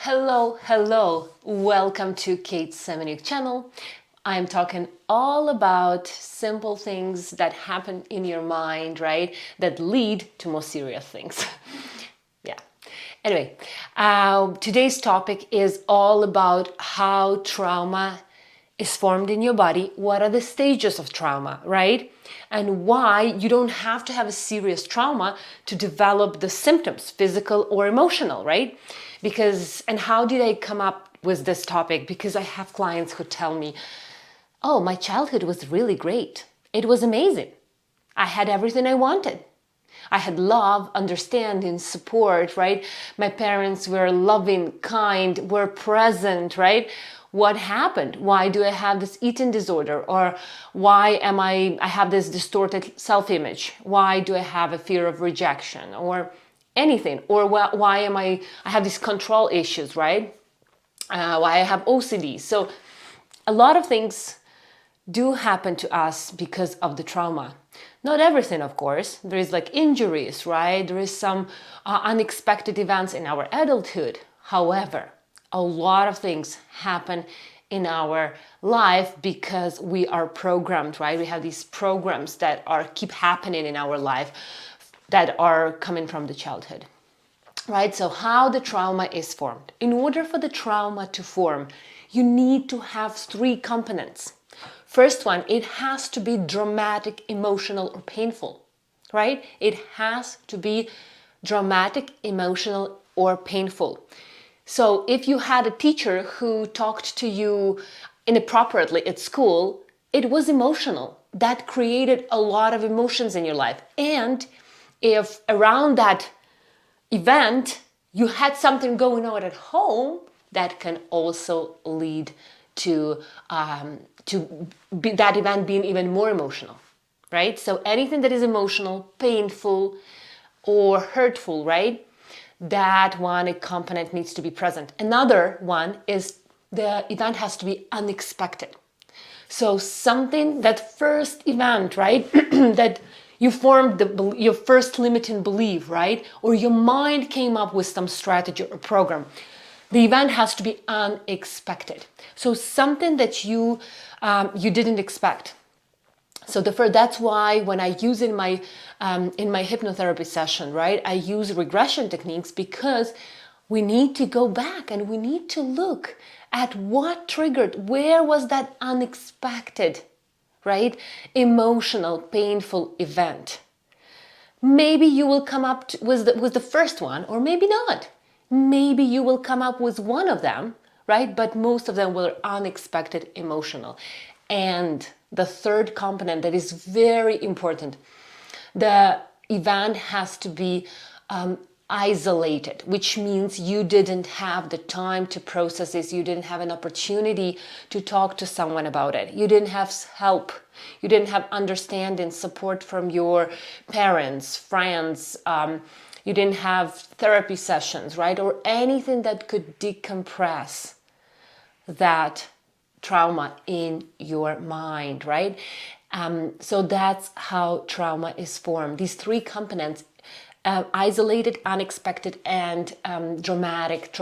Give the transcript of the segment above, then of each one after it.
Hello. Welcome to KateSemeniuk channel. I'm talking all about simple things that happen in your mind, right? That lead to more serious things. Yeah. Anyway, today's topic is all about how trauma is formed in your body. What are the stages of trauma, right? And why you don't have to have a serious trauma to develop the symptoms, physical or emotional, right? And how did I come up with this topic? Because I have clients who tell me, oh, my childhood was really great. It was amazing. I had everything I wanted. I had love, understanding, support, right? My parents were loving, kind, were present, right? What happened? Why do I have this eating disorder? Or why I have this distorted self-image? Why do I have a fear of rejection or anything? Or why I have these control issues, right? Why I have OCD. So a lot of things do happen to us because of the trauma. Not everything, of course. There is like injuries, right? There is some unexpected events in our adulthood. However, a lot of things happen in our life because we are programmed, right? We have these programs that keep happening in our life that are coming from the childhood, right? So how the trauma is formed. In order for the trauma to form, you need to have three components. First one, it has to be dramatic, emotional, or painful, right? It has to be dramatic, emotional, or painful. So if you had a teacher who talked to you inappropriately at school, it was emotional. That created a lot of emotions in your life. And if around that event you had something going on at home, that can also lead to that event being even more emotional, right? So anything that is emotional, painful, or hurtful, right? That one component needs to be present. Another one is the event has to be unexpected. So something, that first event, right? That you formed your first limiting belief, right? Or your mind came up with some strategy or program. The event has to be unexpected. So something that you didn't expect. So that's why when I use in my hypnotherapy session, right, I use regression techniques, because we need to go back and we need to look at what triggered, where was that unexpected, right, emotional, painful event. Maybe you will come up with the first one, or maybe not. Maybe you will come up with one of them, right? But most of them were unexpected, emotional. And the third component that is very important, the event has to be isolated, which means you didn't have the time to process this. You didn't have an opportunity to talk to someone about it. You didn't have help. You didn't have understanding, support from your parents, friends. You didn't have therapy sessions, right? Or anything that could decompress that trauma in your mind, right? So that's how trauma is formed. These three components, isolated, unexpected, and dramatic,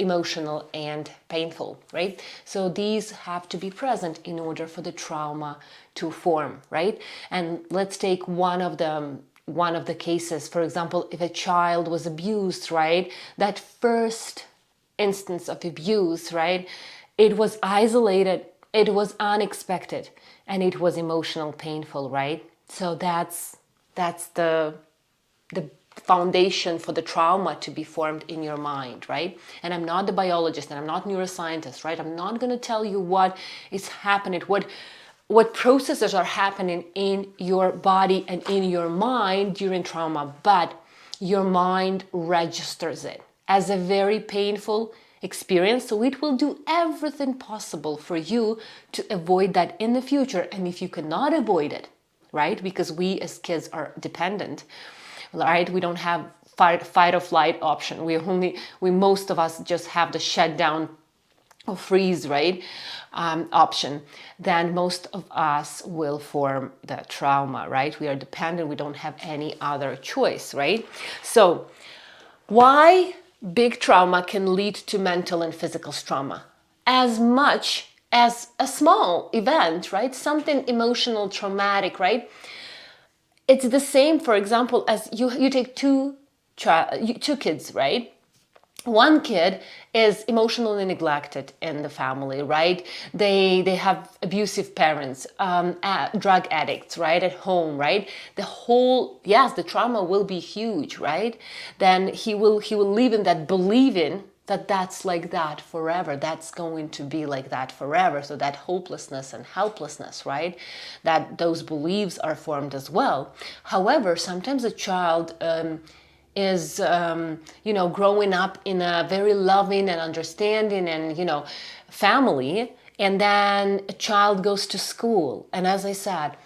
emotional, and painful, right? So these have to be present in order for the trauma to form, right? And let's take one of the cases. For example, if a child was abused, right? That first instance of abuse, right? It was isolated, it was unexpected, and it was emotional, painful, right? So that's the foundation for the trauma to be formed in your mind, right? And I'm not the biologist and I'm not neuroscientist, right? I'm not going to tell you what is happening, what processes are happening in your body and in your mind during trauma, but your mind registers it as a very painful experience. So it will do everything possible for you to avoid that in the future. And if you cannot avoid it, right? Because we as kids are dependent, right? We don't have fight or flight option. Most of us just have the shutdown or freeze, right? Option. Then most of us will form the trauma, right? We are dependent. We don't have any other choice, right? So why big trauma can lead to mental and physical trauma as much as a small event, right? Something emotional, traumatic, right? It's the same, for example, as you take two kids, right? One kid is emotionally neglected in the family, right? They have abusive parents, drug addicts, right, at home, right? The trauma will be huge, right? Then he will live in that believing that that's like that forever. That's going to be like that forever. So that hopelessness and helplessness, right? That those beliefs are formed as well. However, sometimes a child is growing up in a very loving and understanding and family, and then a child goes to school, and as I said,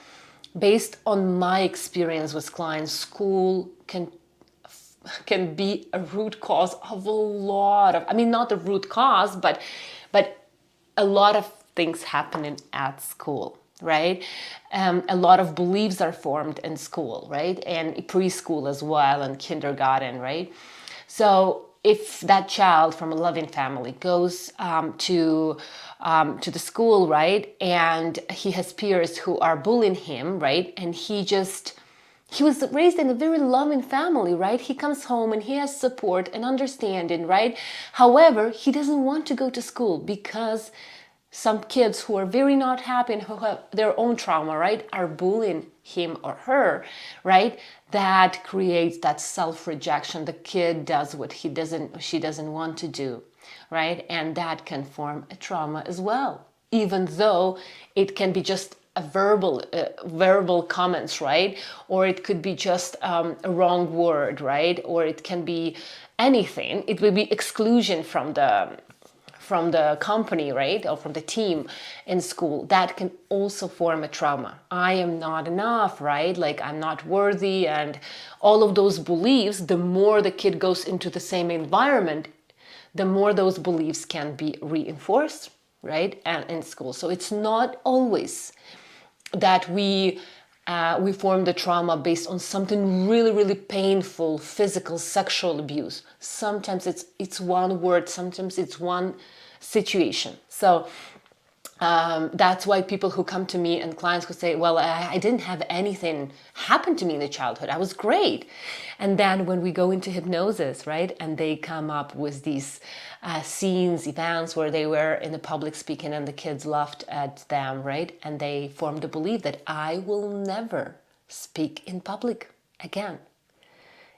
based on my experience with clients, school can be a root cause of a lot of, I mean, not the root cause, but a lot of things happening at school, right? A lot of beliefs are formed in school, right? And preschool as well, and kindergarten, right? So if that child from a loving family goes to the school, right, and he has peers who are bullying him, right, and he was raised in a very loving family, right? He comes home and he has support and understanding, right? However, he doesn't want to go to school because some kids who are very not happy and who have their own trauma, right, are bullying him or her, right? That creates that self-rejection. The kid does what she doesn't want to do, right? And that can form a trauma as well, even though it can be just a verbal comments, right? Or it could be just a wrong word, right? Or it can be anything. It will be exclusion from the company, right? Or from the team in school. That can also form a trauma. I am not enough, right? Like I'm not worthy, and all of those beliefs, the more the kid goes into the same environment, the more those beliefs can be reinforced, right? And in school. So it's not always that we form the trauma based on something really, really painful, physical, sexual abuse. Sometimes it's one word, sometimes it's one situation. So that's why people who come to me and clients who say, well, I didn't have anything happen to me in the childhood. I was great. And then when we go into hypnosis, right, and they come up with these scenes, events where they were in the public speaking and the kids laughed at them, right? And they formed the belief that I will never speak in public again.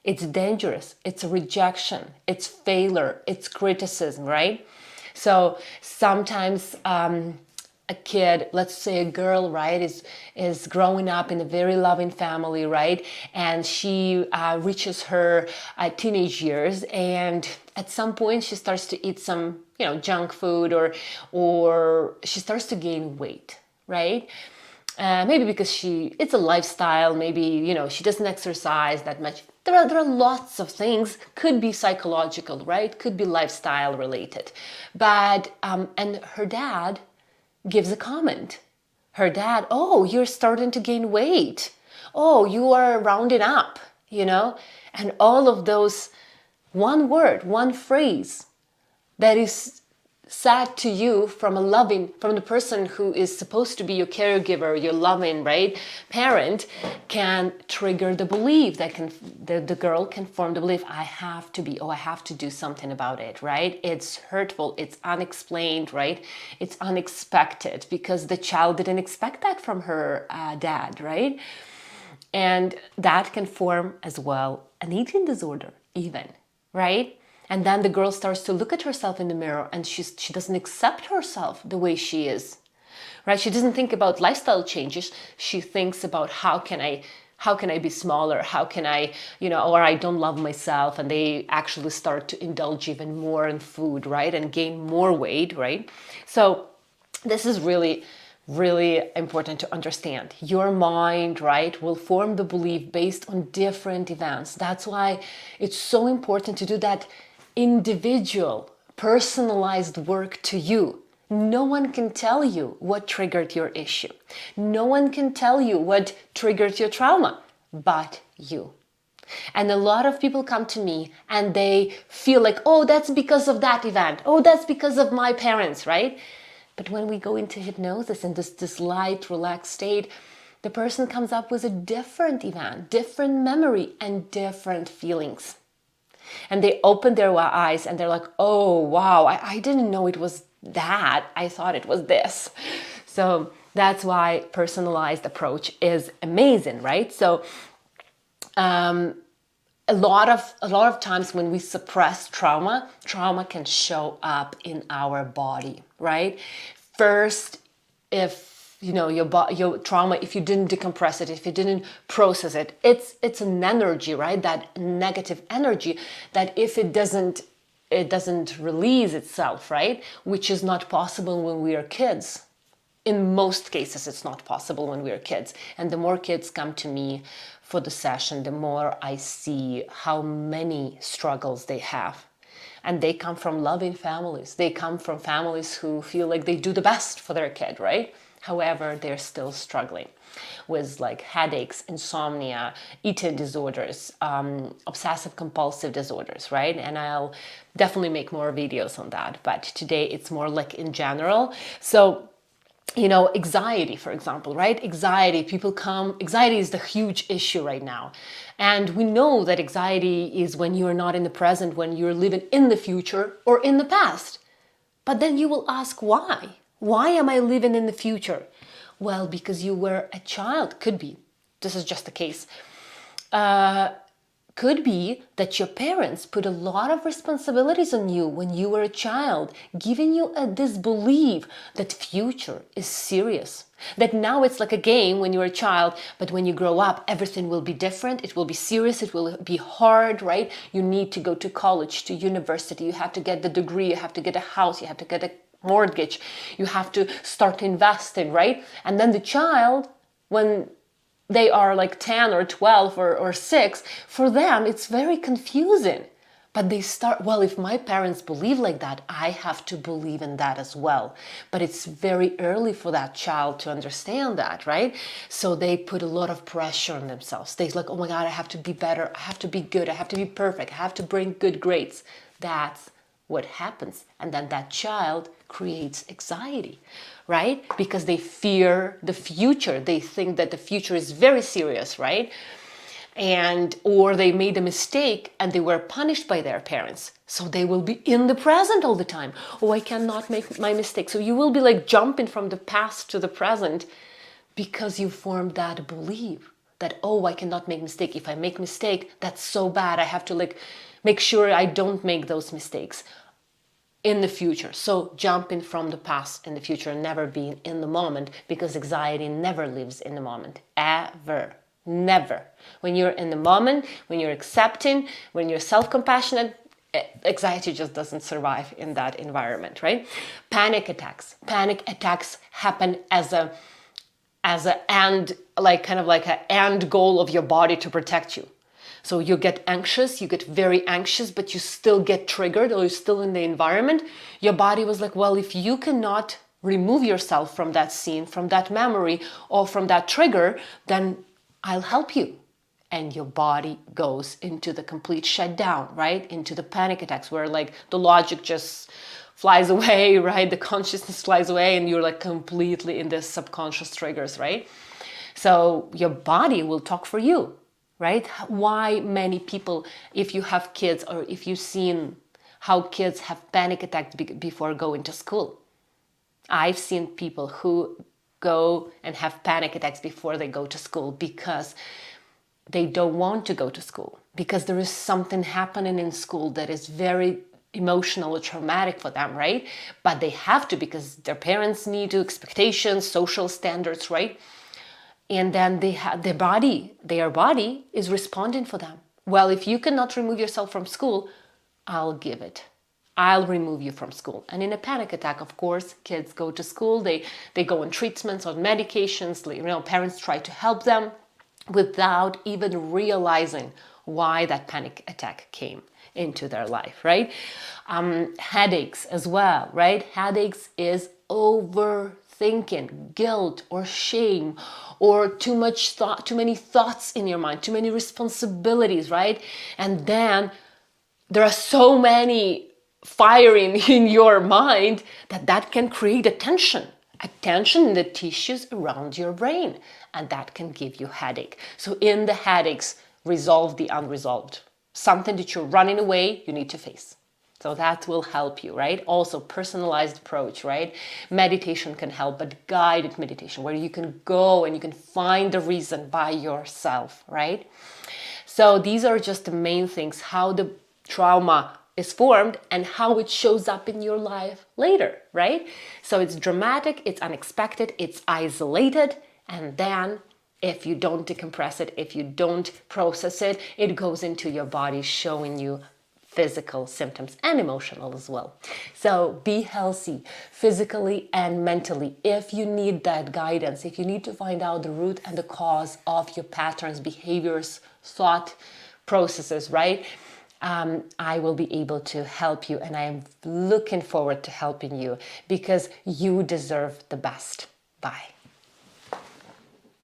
It's dangerous. It's a rejection. It's failure. It's criticism, right? So sometimes a kid, let's say a girl, right, is growing up in a very loving family, right, and she reaches her teenage years, and at some point she starts to eat some, junk food, or she starts to gain weight, right? Maybe because it's a lifestyle, maybe, she doesn't exercise that much. There are lots of things, could be psychological, right? Could be lifestyle related. But, and her dad gives a comment. Her dad, oh, you're starting to gain weight. Oh, you are rounding up, and all of those, one word, one phrase that is said to you from the person who is supposed to be your caregiver, your loving, right, parent, can trigger the belief that the girl can form the belief, I have to do something about it, right? It's hurtful, it's unexplained, right? It's unexpected because the child didn't expect that from her dad, right? And that can form as well an eating disorder even, right? And then the girl starts to look at herself in the mirror and she doesn't accept herself the way she is, right? She doesn't think about lifestyle changes. She thinks about how can I be smaller? How can I, or I don't love myself. And they actually start to indulge even more in food, right? And gain more weight, right? So this is really, really important to understand. Your mind, right, will form the belief based on different events. That's why it's so important to do that individual, personalized work to you. No one can tell you what triggered your issue. No one can tell you what triggered your trauma, but you. And a lot of people come to me and they feel like, oh, that's because of that event. Oh, that's because of my parents, right? But when we go into hypnosis in this light, relaxed state, the person comes up with a different event, different memory, and different feelings. And they open their eyes and they're like, oh, wow, I didn't know it was that. I thought it was this. So that's why personalized approach is amazing, right? So a lot of times when we suppress trauma can show up in our body, right? First, if your trauma, if you didn't decompress it, if you didn't process it, it's an energy, right? That negative energy that if it doesn't release itself, right? Which is not possible when we are kids. In most cases, it's not possible when we are kids. And the more kids come to me for the session, the more I see how many struggles they have. And they come from loving families. They come from families who feel like they do the best for their kid, right? However, they're still struggling with like headaches, insomnia, eating disorders, obsessive compulsive disorders, right? And I'll definitely make more videos on that. But today it's more like in general. So anxiety, for example, right? Anxiety is the huge issue right now. And we know that anxiety is when you're not in the present, when you're living in the future or in the past. But then you will ask, why? Why am I living in the future? Well, because you were a child. Could be. This is just the case. Could be that your parents put a lot of responsibilities on you when you were a child, giving you this belief that future is serious. That now it's like a game when you're a child, but when you grow up, everything will be different. It will be serious. It will be hard, right? You need to go to college, to university. You have to get the degree. You have to get a house. You have to get a mortgage. You have to start investing, right? And then the child, when they are like 10 or 12 or 6, for them, it's very confusing. But they start, well, if my parents believe like that, I have to believe in that as well. But it's very early for that child to understand that, right? So they put a lot of pressure on themselves. They're like, oh my God, I have to be better. I have to be good. I have to be perfect. I have to bring good grades. That's what happens. And then that child creates anxiety, right? Because they fear the future. They think that the future is very serious, right? Or they made a mistake and they were punished by their parents. So they will be in the present all the time. Oh, I cannot make my mistake. So you will be like jumping from the past to the present because you formed that belief that, oh, I cannot make mistake. If I make mistake, that's so bad. I have to like make sure I don't make those mistakes in the future. So jumping from the past in the future, never being in the moment, because anxiety never lives in the moment, ever, never. When you're in the moment, when you're accepting, when you're self-compassionate, anxiety just doesn't survive in that environment, right? Panic attacks happen as a end, like kind of like an end goal of your body to protect you. So you get anxious, you get very anxious, but you still get triggered or you're still in the environment. Your body was like, well, if you cannot remove yourself from that scene, from that memory, or from that trigger, then I'll help you. And your body goes into the complete shutdown, right? Into the panic attacks where like the logic just flies away, right? The consciousness flies away and you're like completely in the subconscious triggers, right? So your body will talk for you. Right? Why many people, if you have kids or if you've seen how kids have panic attacks before going to school. I've seen people who go and have panic attacks before they go to school because they don't want to go to school, because there is something happening in school that is very emotional or traumatic for them, right? But they have to because their parents need to, expectations, social standards, right? And then their body is responding for them. Well, if you cannot remove yourself from school, I'll give it. I'll remove you from school. And in a panic attack, of course, kids go to school, they go on treatments, on medications, parents try to help them without even realizing why that panic attack came into their life, right? Headaches as well, right? Headaches is overthinking. thinking, guilt or shame, or too much thought, too many thoughts in your mind, too many responsibilities, right? And then there are so many firing in your mind that can create a tension in the tissues around your brain, and that can give you headache. So in the headaches, resolve the unresolved. Something that you're running away, you need to face. So that will help you, right? Also, personalized approach, right? Meditation can help, but guided meditation where you can go and you can find the reason by yourself, right? So these are just the main things, how the trauma is formed and how it shows up in your life later, right? So it's dramatic, it's unexpected, it's isolated, and then if you don't decompress it, if you don't process it, it goes into your body showing you physical symptoms and emotional as well. So be healthy physically and mentally. If you need that guidance, if you need to find out the root and the cause of your patterns, behaviors, thought processes, right? I will be able to help you, and I am looking forward to helping you because you deserve the best. Bye.